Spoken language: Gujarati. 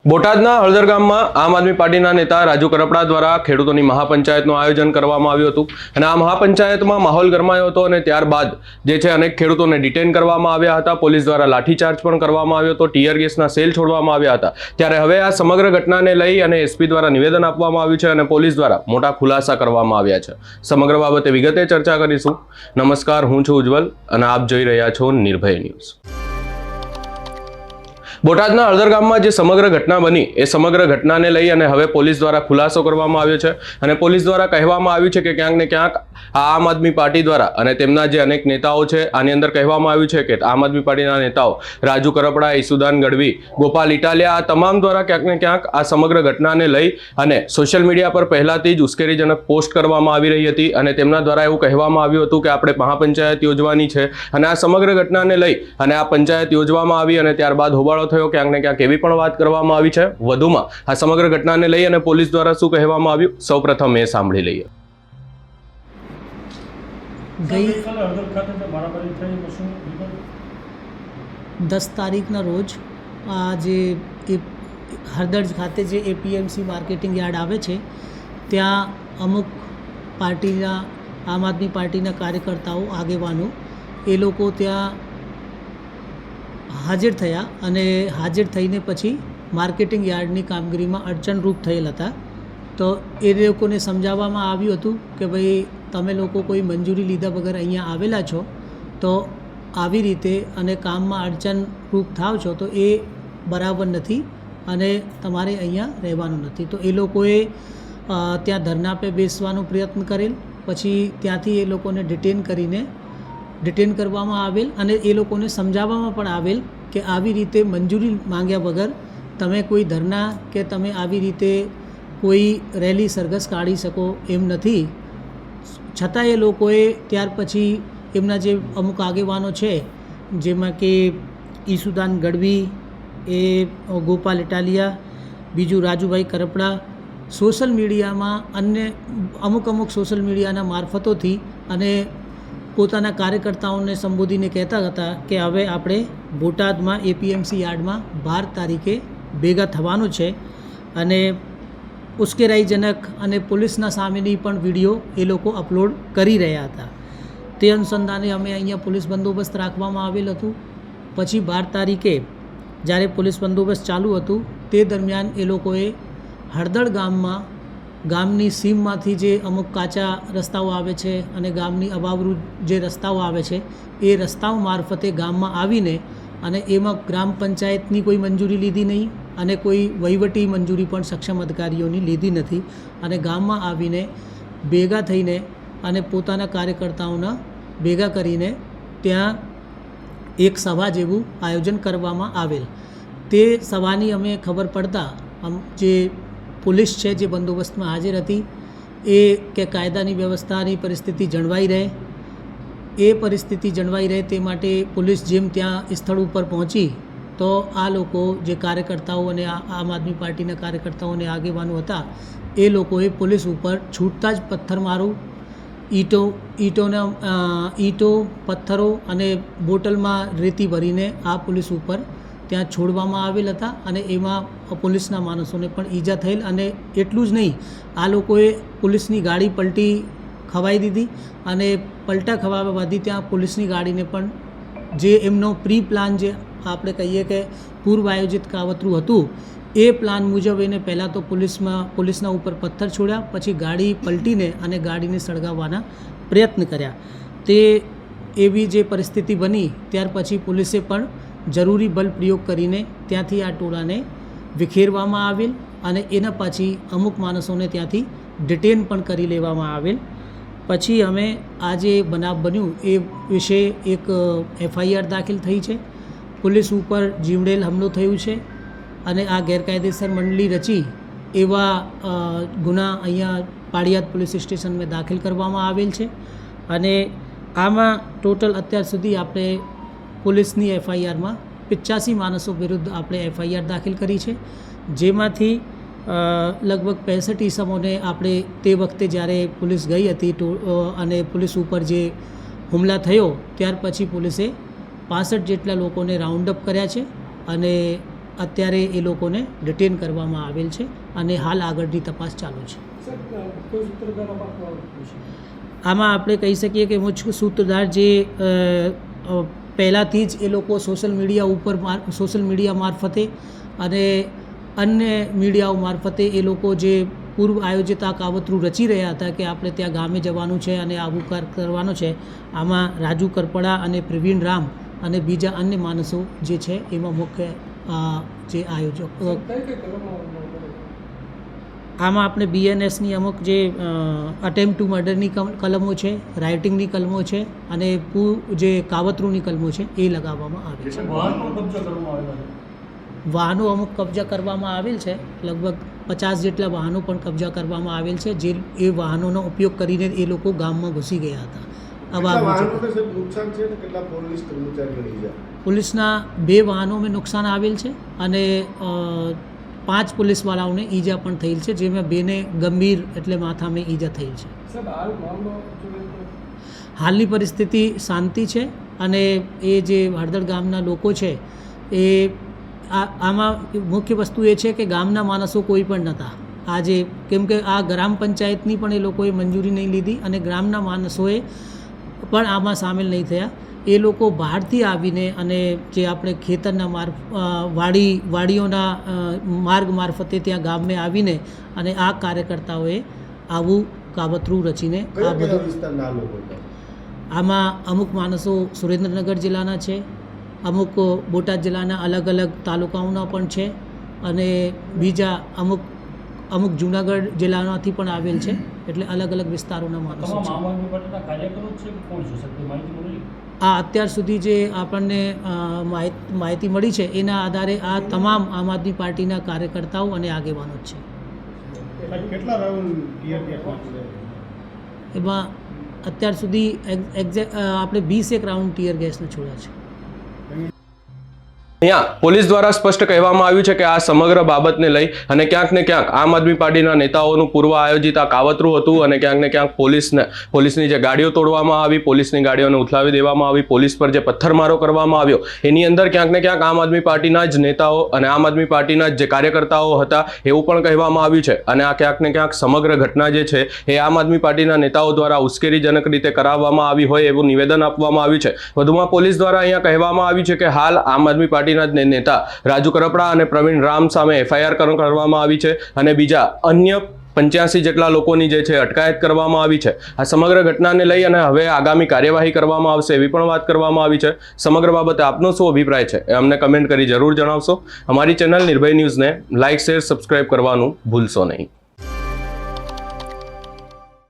બોટાદના હળદર ગામમાં આમ આદમી પાર્ટીના નેતા રાજુ કરપડા દ્વારા ખેડૂતોની મહાપંચાયતનું આયોજન કરવામાં આવ્યું હતું અને આ મહાપંચાયતમાં માહોલ ગરમાયો હતો અને ત્યારબાદ જે છે અનેક ખેડૂતોને ડિટેન કરવામાં આવ્યા હતા. પોલીસ દ્વારા લાઠીચાર્જ પણ કરવામાં આવ્યો હતો, ટીયર ગેસના સેલ છોડવામાં આવ્યા હતા. ત્યારે હવે આ સમગ્ર ઘટનાને લઈ અને એસપી દ્વારા નિવેદન આપવામાં આવ્યું છે અને પોલીસ દ્વારા મોટા ખુલાસા કરવામાં આવ્યા છે. સમગ્ર બાબતે વિગતે ચર્ચા કરીશું. નમસ્કાર, હું છું ઉજ્જવલ અને આપ જોઈ રહ્યા છો નિર્ભય ન્યૂઝ. બોટાદના હળદર ગામમાં જે સમગ્ર ઘટના બની એ સમગ્ર ઘટનાને લઈ અને હવે પોલીસ દ્વારા ખુલાસો કરવામાં આવ્યો છે અને પોલીસ દ્વારા કહેવામાં આવ્યું છે કે ક્યાંક ને ક્યાંક આ આમ આદમી પાર્ટી દ્વારા અને તેમના જે અનેક નેતાઓ છે, આની અંદર કહેવામાં આવ્યું છે કે આમ આદમી પાર્ટીના નેતાઓ રાજુ કરપડા, ઈસુદાન ગઢવી, ગોપાલ ઇટાલિયા આ તમામ દ્વારા ક્યાંક ને ક્યાંક આ સમગ્ર ઘટનાને લઈ અને સોશિયલ મીડિયા પર પહેલાથી જ ઉશ્કેરણીજનક પોસ્ટ કરવામાં આવી રહી હતી અને તેમના દ્વારા એવું કહેવામાં આવ્યું હતું કે આપણે મહાપંચાયત યોજવાની છે અને આ સમગ્ર ઘટનાને લઈ અને આ પંચાયત યોજવામાં આવી અને ત્યારબાદ હોબાળો થયો ક્યાંક ને ક્યાંક એવી પણ વાત કરવામાં આવી છે. વધુમાં આ સમગ્ર ઘટનાને લઈ અને પોલીસ દ્વારા શું કહેવામાં આવ્યું સૌપ્રથમ એ સાંભળી લઈએ. ગઈ 10 તારીખના રોજ આ જે હળદર ખાતે જે એપીએમસી માર્કેટિંગ યાર્ડ આવે છે ત્યાં અમુક પાર્ટીના આમ આદમી પાર્ટીના કાર્યકર્તાઓ, આગેવાનો એ લોકો ત્યાં હાજર થયા અને હાજર થઈને પછી માર્કેટિંગ યાર્ડની કામગીરીમાં અડચણરૂપ થયેલ હતા. તો એ લોકોને સમજાવવામાં આવ્યું હતું કે ભાઈ તમે લોકો કોઈ મંજૂરી લીધા વગર અહીંયા આવેલા છો તો આવી રીતે અને કામમાં અડચણરૂપ થાવ છો તો એ બરાબર નથી અને તમારે અહીંયા રહેવાનું નથી. તો એ લોકોએ ત્યાં ધરણા પે બેસવાનો પ્રયત્ન કરેલ. પછી ત્યાંથી એ લોકોને ડિટેન કરવામાં આવેલ અને એ લોકોને સમજાવવામાં પણ આવેલ કે આવી રીતે મંજૂરી માંગ્યા વગર તમે કોઈ ધરના કે તમે આવી રીતે કોઈ રેલી સરઘસ કાઢી શકો એમ નથી. છતાં એ લોકોએ ત્યાર પછી એમના જે અમુક આગેવાનો છે જેમાં કે ઈસુદાન ગઢવી, એ ગોપાલ ઇટાલિયા, બીજું રાજુભાઈ કરપડા, સોશિયલ મીડિયામાં અન્ય અમુક સોશિયલ મીડિયાના મારફતોથી અને પોતાના કાર્યકર્તાઓને સંબોધીને કહેતા હતા કે હવે આપણે બોટાદમાં એપીએમસી યાર્ડમાં 12 તારીખે ભેગા થવાનું છે અને ઉશ્કેરાઈજનક અને પોલીસના સામેની પણ વિડીયો એ લોકો અપલોડ કરી રહ્યા હતા. તે અનુસંધાને અમે અહીંયા પોલીસ બંદોબસ્ત રાખવામાં આવેલ હતું. પછી 12 તારીખે જ્યારે પોલીસ બંદોબસ્ત ચાલુ હતું તે દરમિયાન એ લોકોએ હળદર ગામની સીમમાંથી જે અમુક કાચા રસ્તાઓ આવે છે અને ગામની અવાવરૂ જે રસ્તાઓ આવે છે એ રસ્તાઓ મારફતે ગામમાં આવીને અને એમાં ગ્રામ પંચાયતની કોઈ મંજૂરી લીધી નહીં અને કોઈ વહીવટી મંજૂરી પણ સક્ષમ અધિકારીઓની લીધી નથી અને ગામમાં આવીને ભેગા થઈને અને પોતાના કાર્યકર્તાઓના ભેગા કરીને ત્યાં એક સભા જેવું આયોજન કરવામાં આવેલ. તે સભાની અમે ખબર પડતા જે પોલીસ છે જે બંદોબસ્તમાં હાજર હતી એ કે કાયદાની વ્યવસ્થાની પરિસ્થિતિ જળવાઈ રહે, એ પરિસ્થિતિ જળવાઈ રહે તે માટે પોલીસ જેમ ત્યાં સ્થળ ઉપર પહોંચી તો આ લોકો જે કાર્યકર્તાઓ અને આમ આદમી પાર્ટીના કાર્યકર્તાઓ અને આગેવાનો હતા એ લોકોએ પોલીસ ઉપર છૂટતા જ પથ્થરમારો, ઈંટો, પથ્થરો અને બોટલમાં રેતી ભરીને આ પોલીસ ઉપર ત્યાં છોડવામાં આવેલ હતા અને એમાં પોલીસના માણસોને પણ ઈજા થયેલ. અને એટલું જ નહીં, આ લોકોએ પોલીસની ગાડી પલટી ખવાઈ દીધી અને પલટા ખવાવાથી ત્યાં પોલીસની ગાડીને પણ જે એમનો પ્રી પ્લાન જે આપણે કહીએ કે પૂર્વ આયોજિત કાવતરું હતું એ પ્લાન મુજબ એને પહેલાં તો પોલીસના ઉપર પથ્થર છોડ્યા, પછી ગાડી પલટીને અને ગાડીને સળગાવવાના પ્રયત્ન કર્યા. તે એવી જે પરિસ્થિતિ બની ત્યાર પછી પોલીસે પણ જરૂરી બલ પ્રયોગ કરીને ત્યાંથી આ ટોળાને વિખેરવામાં આવેલ અને એના પછી અમુક માણસોને ત્યાંથી ડિટેન પણ કરી લેવામાં આવેલ. પછી અમે આ જે બનાવ બન્યું એ વિશે એક એફઆઈઆર દાખલ થઈ છે. પોલીસ ઉપર જીવડેલ હુમલો થયું છે અને આ ગેરકાયદેસર મંડળી રચી એવા ગુના અહીંયા પાળિયાદ પોલીસ સ્ટેશનમાં દાખલ કરવામાં આવેલ છે અને આમાં ટોટલ અત્યાર સુધી આપણે પોલીસની એફઆઈઆરમાં 85 માણસો વિરુદ્ધ આપણે એફઆઈઆર દાખલ કરી છે, જેમાંથી લગભગ 65 ઈસમોને આપણે તે વખતે જ્યારે પોલીસ ગઈ હતી અને પોલીસ ઉપર જે હુમલા થયો ત્યાર પછી પોલીસે 65 જેટલા લોકોને રાઉન્ડ અપ કર્યા છે અને અત્યારે એ લોકોને ડિટેન કરવામાં આવેલ છે અને હાલ આગળની તપાસ ચાલુ છે. આમાં આપણે કહી શકીએ કે મુખ્ય સૂત્રધાર જે પહેલાંથી જ એ લોકો સોશિયલ મીડિયા મારફતે અને અન્ય મીડિયાઓ મારફતે એ લોકો જે પૂર્વ આયોજિત આ કાવતરું રચી રહ્યા હતા કે આપણે ત્યાં ગામે જવાનું છે અને આવું કરવાનું છે. આમાં રાજુ કરપડા અને પ્રવીણ રામ અને બીજા અન્ય માણસો જે છે એમાં મુખ્ય જે આયોજક. આમાં આપણે BNSની અમુક જે અટેમ્પ ટુ મર્ડરની કલમો છે, રાઇટિંગની કલમો છે અને જે કાવતરુંની કલમો છે એ લગાવવામાં આવે છે. વાહનો અમુક કબજા કરવામાં આવેલ છે, લગભગ 50 જેટલા વાહનો પણ કબજા કરવામાં આવેલ છે, જે એ વાહનોનો ઉપયોગ કરીને એ લોકો ગામમાં ઘૂસી ગયા હતા. પોલીસના 2 વાહનોમાં નુકસાન આવેલ છે અને 5 પોલીસવાળાઓને ઈજા પણ થયેલ છે, જેમાં 2ને ગંભીર એટલે માથામાં ઈજા થયેલ છે. હાલની પરિસ્થિતિ શાંતિ છે અને એ જે હળદર ગામના લોકો છે એ આમાં મુખ્ય વસ્તુ એ છે કે ગામના માણસો કોઈ પણ નહોતા આજે, કેમ કે આ ગ્રામ પંચાયતની પણ એ લોકોએ મંજૂરી નહીં લીધી અને ગ્રામના માણસોએ પણ આમાં સામેલ નહીં થયા. એ લોકો બહારથી આવીને અને જે આપણે ખેતરના વાડીઓના માર્ગ મારફતે ત્યાં ગામને આવીને અને આ કાર્યકર્તાઓએ આવું કાવતરું રચીને આ બધું. આમાં અમુક માણસો સુરેન્દ્રનગર જિલ્લાના છે, અમુક બોટાદ જિલ્લાના અલગ અલગ તાલુકાઓના પણ છે અને બીજા અમુક જૂનાગઢ જિલ્લામાંથી પણ આવેલ છે. એટલે અલગ અલગ વિસ્તારોના માણસો છે. આ અત્યાર સુધી જે આપણને માહિતી મળી છે એના આધારે આ તમામ આમ આદમી પાર્ટીના કાર્યકર્તાઓ અને આગેવાનો જ છે. એમાં અત્યાર સુધી આપણે 20 રાઉન્ડ ટીયર ગેસના છોડ્યા છે. અહીંયા પોલીસ દ્વારા સ્પષ્ટ કહેવામાં આવ્યું છે કે આ સમગ્ર બાબતને લઈ અને ક્યાંક ને ક્યાંક આમ આદમી પાર્ટીના નેતાઓનું પૂર્વ આયોજિત આ કાવતરું હતું અને ક્યાંક ને ક્યાંક પોલીસની જે ગાડીઓ તોડવામાં આવી, પોલીસની ગાડીઓને ઉથલાવી દેવામાં આવી, પોલીસ પર જે પથ્થરમારો કરવામાં આવ્યો, એની અંદર ક્યાંક ને ક્યાંક આમ આદમી પાર્ટીના જ નેતાઓ અને આમ આદમી પાર્ટીના જે કાર્યકર્તાઓ હતા એવું પણ કહેવામાં આવ્યું છે. અને આ ક્યાંક ને ક્યાંક સમગ્ર ઘટના જે છે એ આમ આદમી પાર્ટીના નેતાઓ દ્વારા ઉશ્કેરીજનક રીતે કરાવવામાં આવી હોય એવું નિવેદન આપવામાં આવ્યું છે. વધુમાં પોલીસ દ્વારા અહીંયા કહેવામાં આવ્યું છે કે હાલ આમ આદમી પાર્ટી નેતા રાજુ કરપડા અને પ્રવીણ રામ સામે FIR કરવામાં આવી છે અને બીજા અન્ય 85 જેટલા લોકોની જે છે અટકાયત કરવામાં આવી છે. આ સમગ્ર ઘટનાને લઈ અને હવે આગામી કાર્યવાહી કરવામાં આવશે એવી પણ વાત કરવામાં આવી છે. સમગ્ર બાબતે આપનો શું અભિપ્રાય છે એ અમને કમેન્ટ કરી જરૂર જણાવશો. અમારી ચેનલ નિર્ભય ન્યૂઝને લાઇક, શેર, સબસ્ક્રાઇબ કરવાનું ભૂલશો નહીં.